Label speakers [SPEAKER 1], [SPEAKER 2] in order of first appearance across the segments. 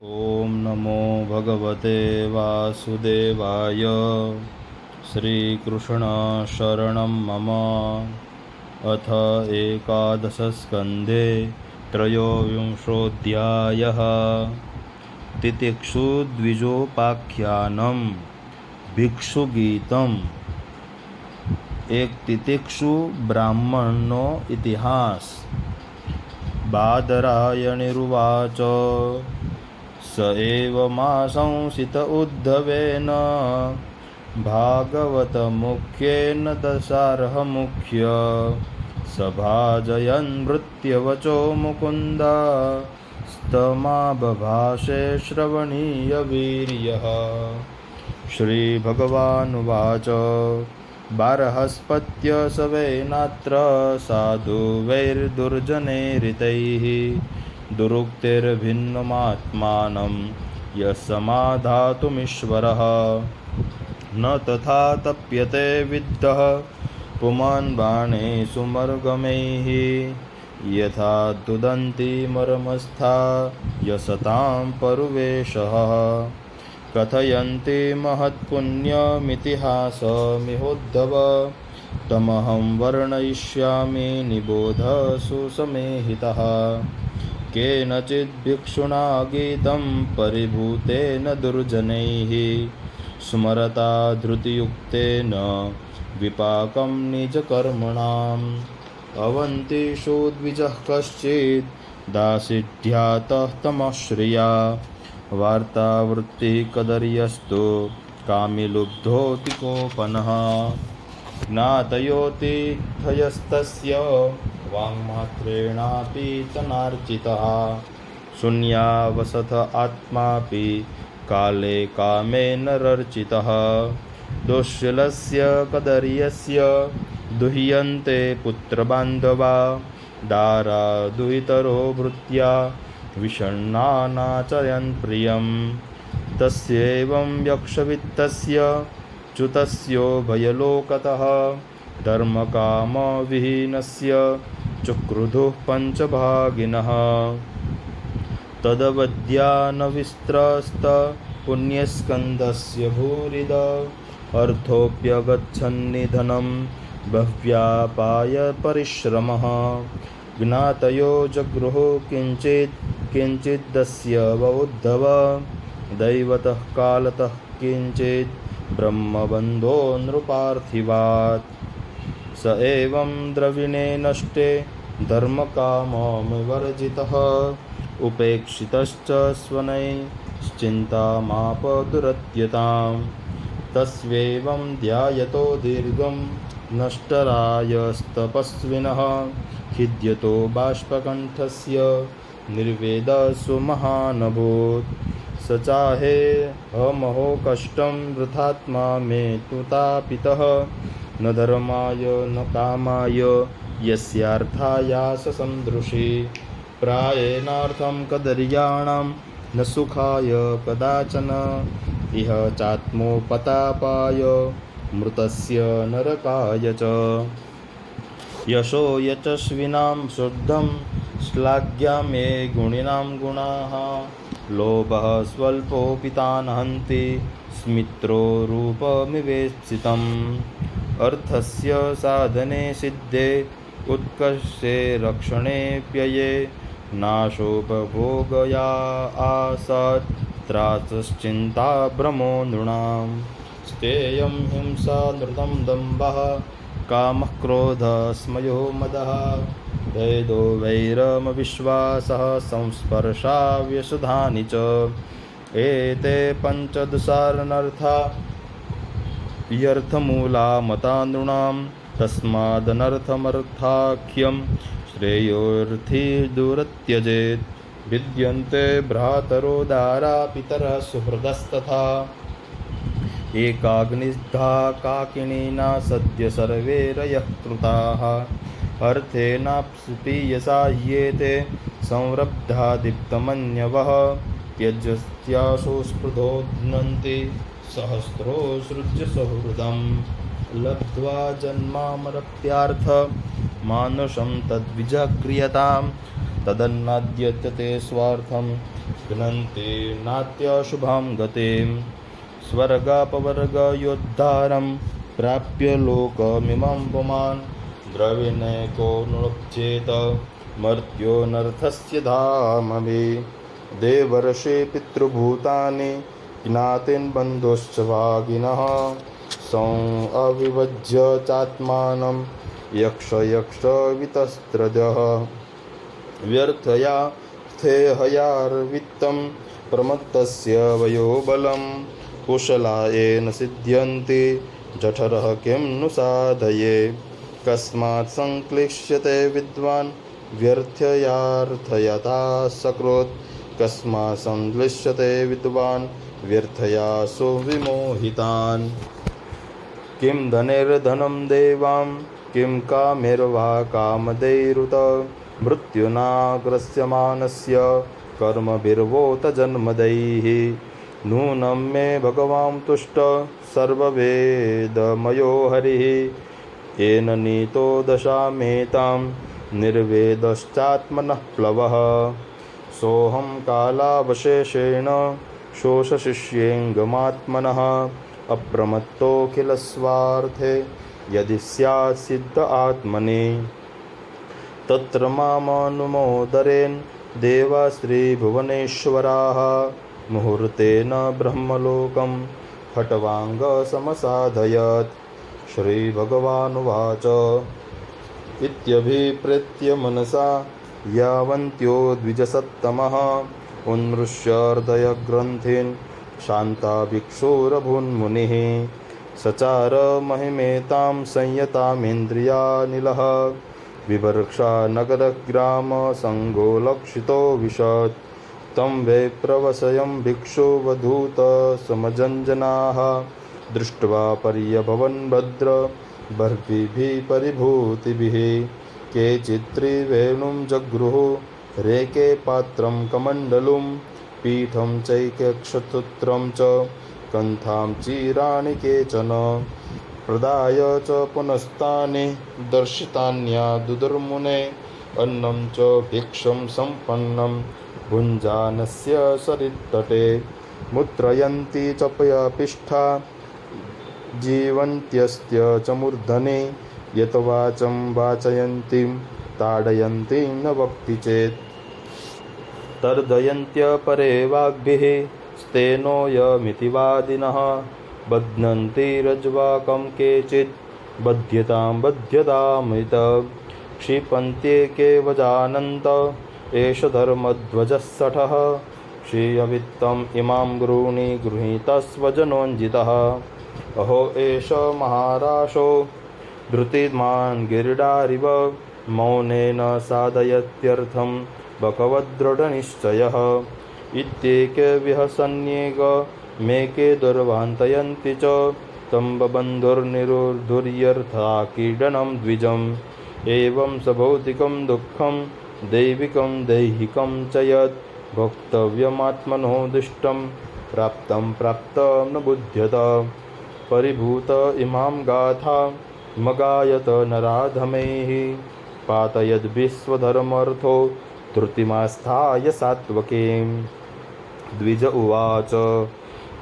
[SPEAKER 1] ॐ नमो भगवते वासुदेवाय। श्रीकृष्ण शरणं मम। अथ एकादशस्कन्धे त्रयोविंशोऽध्यायः। तितिक्षुद्विजोपाख्यानं भिक्षुगीतम्। एक तितिक्षु ब्राह्मणो इतिहास। बादरायणिरुवाच स एव माशंसित उद्धवेन भागवतमुख्येन दशार्हमुख्य सभाजयन् भृत्यवचो मुकुन्द स्तमाबभाषे श्रवणीयवीर्यः। श्रीभगवानुवाच बारहस्पत्य सवेनात्र साधुवैर्दुर्जनैरितैः दुरुक्तिर्भिन्नमात्मानं यः समाधातुमीश्वरः न तथा तप्यते विद्धः पुमान् बाणेषु मर्गमैः यथा तुदन्ति मर्मस्था यसतां परुवेशः कथयन्ति महत्पुण्यमितिहासमिहोद्धव तमहं वर्णयिष्यामि निबोध सुसमेहितः। केनचित् भिक्षुणा गीतं परिभूतेन दुर्जनैः स्मरता धृतियुक्तेन विपाकं निजकर्मणाम् अवन्तिषु द्विजः कश्चित् दासिढ्यातः तमश्रिया वार्तावृत्तिः कदर्यस्तु कामिलुब्धोऽति कोपनः ज्ञातयोतिथयस्तस्य वाङ्मात्रेणापि तनार्चितः शून्यावसथ आत्मापि काले कामेन रर्चितः दुःशीलस्य कदर्यस्य दुह्यन्ते पुत्रबान्धवा दारा दुहितरो भृत्या विषण्णानाचरन् प्रियं तस्यैवं यक्षवित्तस्य च्युतस्योभयलोकतः धर्मकामविहीनस्य चक्रुधुः पञ्चभागिनः तदवद्यानविस्त्रस्त पुण्यस्कन्धस्य भूरिद अर्थोऽप्यगच्छन्निधनं बह्व्यापाय परिश्रमः ज्ञातयो जगृहो किञ्चिदस्य बौद्धव दैवतः कालतः किञ्चित् ब्रह्मबन्धो नृपार्थिवात् स एवं द्रविणे नष्टे धर्मकामविवर्जितः उपेक्षितश्च स्वनैश्चिन्तामाप दुरत्यताम् तस्यैवं ध्यायतो दीर्घं नष्टरायस्तपस्विनः खिद्यतो बाष्पकण्ठस्य निर्वेदसु महानभूत् स चाहे अमहो कष्टं वृथात्मा मे तु तापितः न धर्माय न कामाय यस्यार्थायास सन्दृशी प्रायेणार्थं कदर्याणां न सुखाय कदाचन इह चात्मोपतापाय मृतस्य नरकाय च यशो यशस्विनां शुद्धं श्लाघ्यामे गुणिनां गुणाः लोभः स्वल्पोऽपि तान् हन्ति स्मित्रो रूपमिवेप्सितम् अर्थस्य साधने सिद्धे उत्कर्षे रक्षणेऽप्यये नाशोपभोगया आसत् त्रासश्चिन्ता भ्रमो नृणां स्तेयं हिंसा नृतं दम्भः कामः क्रोधः स्मयो मदः भेदो वैरमविश्वासः संस्पर्शाव्यसुधानि च एते पञ्चदशानर्था व्यर्थमूला मता नृणां तस्मादनर्थमर्थाख्यं श्रेयोऽर्थी दुरत्यजेत् विद्यन्ते भ्रातरो दारा पितरः सुहृदस्तथा एकाग्निस्धा काकिनीना सद्य सर्वे रयः कृताः अर्थेनाप्सुपीयसा ह्येते संरब्धा दीप्तमन्यवः त्यजस्यासो स्पृधोध्नन्ति सहस्रो सृज्य सहृदं लब्ध्वा जन्मामरप्यार्थ मानुषं तद्विजः क्रियतां तदन्नाद्यते स्वार्थं घ्नन्ति नात्यशुभां गतिं स्वर्गापवर्गयोद्धारं प्राप्य लोकमिमं पुमान् द्रविणैको नुप्येत मर्त्योऽनर्थस्य धामवे देवर्षि पितृभूतानि ज्ञातीन् बन्धुश्च भागिनः सं अविभज्य चात्मानं यक्षवितस्त्रजः व्यर्थया स्थेहयार्वित्तं प्रमत्तस्य वयोबलं कुशलायेन सिद्ध्यन्ति जठरः किं नु साधये कस्मात् संक्लिश्यते विद्वान् व्यर्थयार्थयता सकृत् कस्मात् संक्लिश्यते विद्वान् व्यर्थया सुविमोहितान् किं धनेर्धनं देवां किं कामेर्वा कामदैरुत मृत्युना ग्रस्यमानस्य कर्मभिर्वोत जन्मदैः नूनं मे भगवान् तुष्ट सर्ववेदमयो हरिः येन नीतो दशामेतां निर्वेदश्चात्मनः प्लवः सोऽहं कालावशेषेण शोषशिष्येऽङ्गमात्मनः अप्रमत्तोऽखिलस्वार्थे यदि स्यात् सिद्ध आत्मनि तत्र मामनुमोदरेन् देवा श्रीभुवनेश्वराः मुहूर्तेन ब्रह्मलोकं खट्वाङ्गसमसाधयत् श्रीभगवानुवाच इत्यभिप्रेत्य मनसा यावन्त्यो द्विजसत्तमः उन्मृश्य शान्ताभिक्षुरभून्मुनिः सचार महिमेतां संयतामिन्द्रियानिलः विभर्क्षा नगरग्रामसङ्गो लक्षितो विशत् तं वै प्रवसयं भिक्षुवधूतसमजञ्जनाः दृष्ट्वा पर्यभवन् भद्र बर्हिभिः परिभूतिभिः केचित्त्रिवेणुं जगृहुः रेके पात्रं कमण्डलुं पीठं चैकक्षसूत्रं च कन्थां चीराणि केचन प्रदाय च पुनस्तानि दर्शितान्यादुर्मुने अन्नं च भिक्षं सम्पन्नं भुञ्जानस्य सरित्तटे मुद्रयन्ति च पयापिष्ठा जीवन्त्यस्त्य च मूर्धनि यत वाचं वाचयन्तीं ताडयन्तीं न वक्ति चेत् तर्दयन्त्यपरे वाग्भिः स्तेनोऽयमिति वादिनः बध्नन्ति रज्वाकं केचित् बध्यतामृत क्षिपन्त्येके वजानन्त एष धर्मध्वजः सठः श्रियवित्तम् इमां गृह्णी गृहीतस्वजनोञ्जितः अहो एष महाराशो धृतिमान् गिरिडारिव मौनेन साधयत्यर्थं बकवदृढनिश्चयः इत्येके विहसन्येग मेके दुर्वान्तयन्ति च तम्बबन्धुर्निरुद्धुर्यर्थाकीडनं द्विजम् एवं सभौतिकं दुःखं दैविकं दैहिकं च यत् भोक्तव्यमात्मनो दिष्टं प्राप्तं न बुध्यत परिभूत इमां गाथा मगायत नराधमैः पातयद्विश्वधर्मर्थो धृतिमास्थाय सात्वकीं द्विज उवाच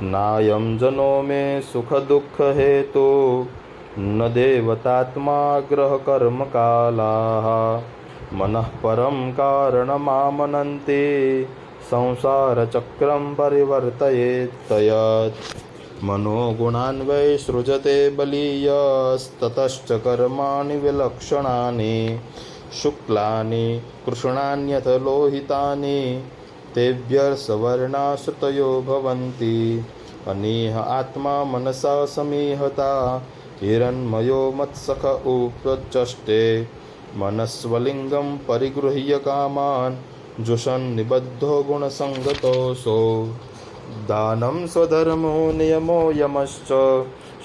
[SPEAKER 1] नायं जनो मे सुखदुःखहेतो न देवतात्मा ग्रहकर्मकालाः मनः परं कारणमामनन्ति संसारचक्रं परिवर्तयेत्तयत् मनोगुणान् वै सृजते बलीयस्ततश्च कर्माणि विलक्षणानि शुक्लानि कृष्णान्यथ लोहितानि तेभ्यर्सवर्णाश्रुतयो भवन्ति अनीह आत्मा मनसा समीहता हिरण्मयो मत्सख उपचष्टे मनस्वलिङ्गं परिगृह्य कामान् जुषन् निबद्धो गुणसङ्गतोऽसौ दानं स्वधर्मो नियमो यमश्च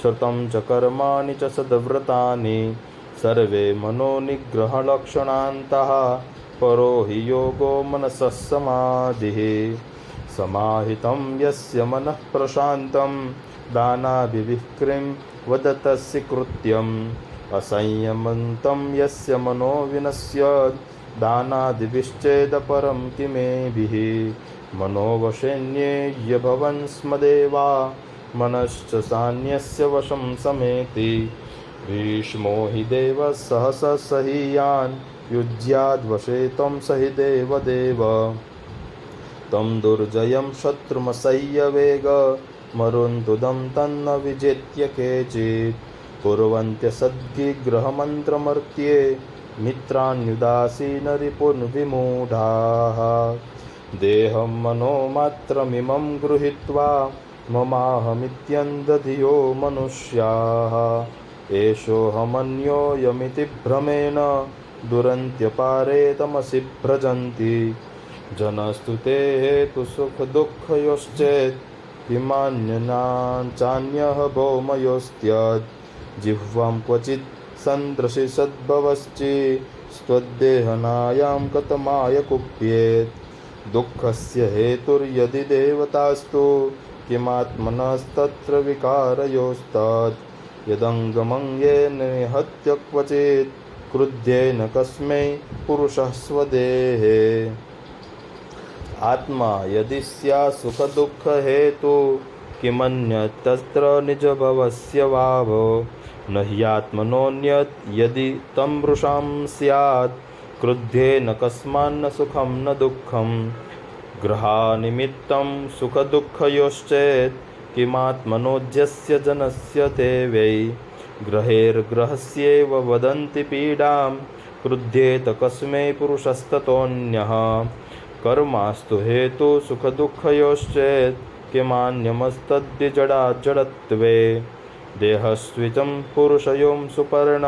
[SPEAKER 1] श्रुतं च कर्माणि च सद्व्रतानि सर्वे मनोनिग्रहलक्षणान्तः परो हि योगो मनसः समाधिः समाहितं यस्य मनः प्रशान्तं दानाभिविक्रिं वदतस्य कृत्यम् असंयमन्तं यस्य मनो विनश्यत् दानादिभिश्चेदपरं किमेभिः मनोवशेन्ये भवन् स्म देवा मनश्च सान्यस्य वशं समेति भीष्मो हि देवः सहस सहीयान् युज्याद्वशे त्वं सहि देवदेव तं दुर्जयं शत्रुमसह्य वेग मरुन्तुदं तन्न विजेत्य केचित् कुर्वन्त्य सद्विग्रहमन्त्रमर्त्ये मित्रान्युदासीनरिपुर्विमूढाः देहं मनोमात्रमिमं गृहीत्वा ममाहमित्यन्धधियो मनुष्याः एषोऽहमन्योऽयमिति भ्रमेण दुरन्त्यपारे तमसि भ्रजन्ति जनस्तु ते हेतुसुखदुःखयोश्चेत् किमान्यनाचान्यः भौमयोस्त्यत् जिह्वां क्वचित् सन्दृशि सद्भवश्चि स्वदेहनायां कतमाय कुप्येत् दुःखस्य हेतुर्यदि देवतास्तु किमात्मनस्तत्र विकारयोस्तत् यदङ्गमङ्गेन निहत्य क्वचित् क्रुध्येन कस्मै पुरुषः स्वदेहे आत्मा यदि स्यात् सुखदुःखहेतु किमन्यत्तत्र निजभवस्य भावो न ह्यात्मनोऽन्यत् यदि तं मृषां स्यात् क्रुध्येन कस्मान्न सुखं न दुःखं ग्रहानिमित्तं सुखदुःखयोश्चेत् किमात्मनोज्यस्य जनस्य ते वै ग्रहेर्ग्रहस्येव वदन्ति पीडां क्रुध्येत कस्मै पुरुषस्ततोऽन्यः कर्मास्तु हेतु सुखदुःखयोश्चेत् किमान्यमस्तद्विजडाजडत्वे देहस्विचं पुरुषयों सुपर्ण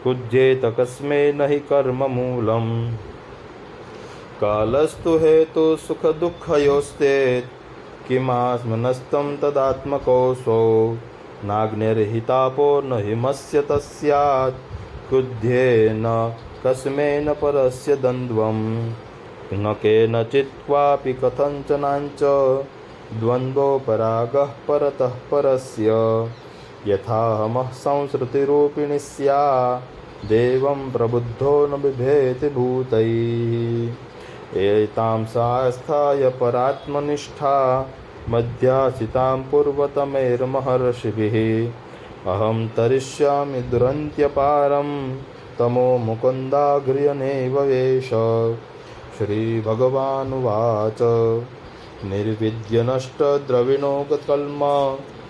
[SPEAKER 1] कुध्येत कस्मै न हि कर्ममूलम् कालस्तु हेतु सुखदुःखयोस्तेत् किमात्मनस्तं तदात्मकोऽसौ नाग्निर्हितापो न हिमस्य तस्यात् क्रुध्येन कस्मै न परस्य द्वन्द्वम् न केनचित् क्वापि कथञ्चनाञ्च द्वन्द्वोपरागः परतः परस्य यथाहमः संसृतिरूपिणी स्या देवं प्रबुद्धो न बिभेति भूतैः एतां सास्थाय परात्मनिष्ठा मध्यासितां पूर्वतमैर्महर्षिभिः अहं तरिष्यामि दुरन्त्यपारं तमो मुकुन्दाग्र्यनेव वेश श्रीभगवानुवाच निर्विद्य नष्टद्रविणोगकल्म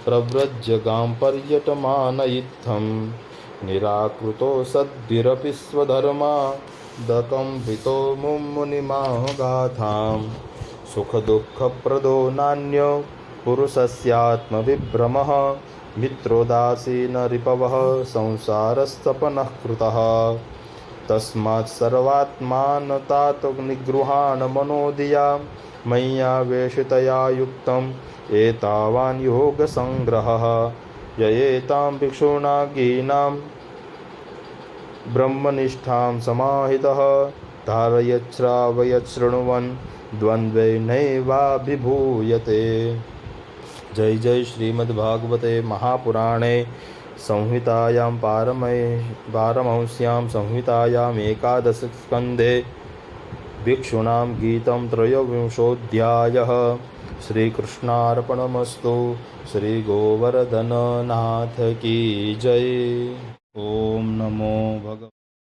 [SPEAKER 1] प्रव्रज्य गां पर्यटमानयित्थं निराकृतो सद्भिरपि स्वधर्मा दकम्भितो मुमुनिमाह गाथां सुखदुःखप्रदो नान्यो पुरुषस्यात्मविभ्रमः मित्रोदासीनरिपवः संसारस्तपनः कृतः तस्मात् सर्वात्मानतातनिगृहाण मनोधिया मय्यावेशितया युक्तम् एतावान् योगसङ्ग्रहः य एतां भिक्षुणागीनां ब्रह्मनिष्ठां समाहितः धारयच्छ्रावयच्छृण्वन् द्वन्द्वे नैवाभिभूयते। जय जय श्रीमद्भागवते महापुराणे संहितायां पारमहंस्यां संहितायाम् एकादशस्कन्धे भिक्षूणां गीतं त्रयोविंशोऽध्यायः। श्रीकृष्णार्पणमस्तु। श्रीगोवर्धननाथ की जय। ओम नमो भगवते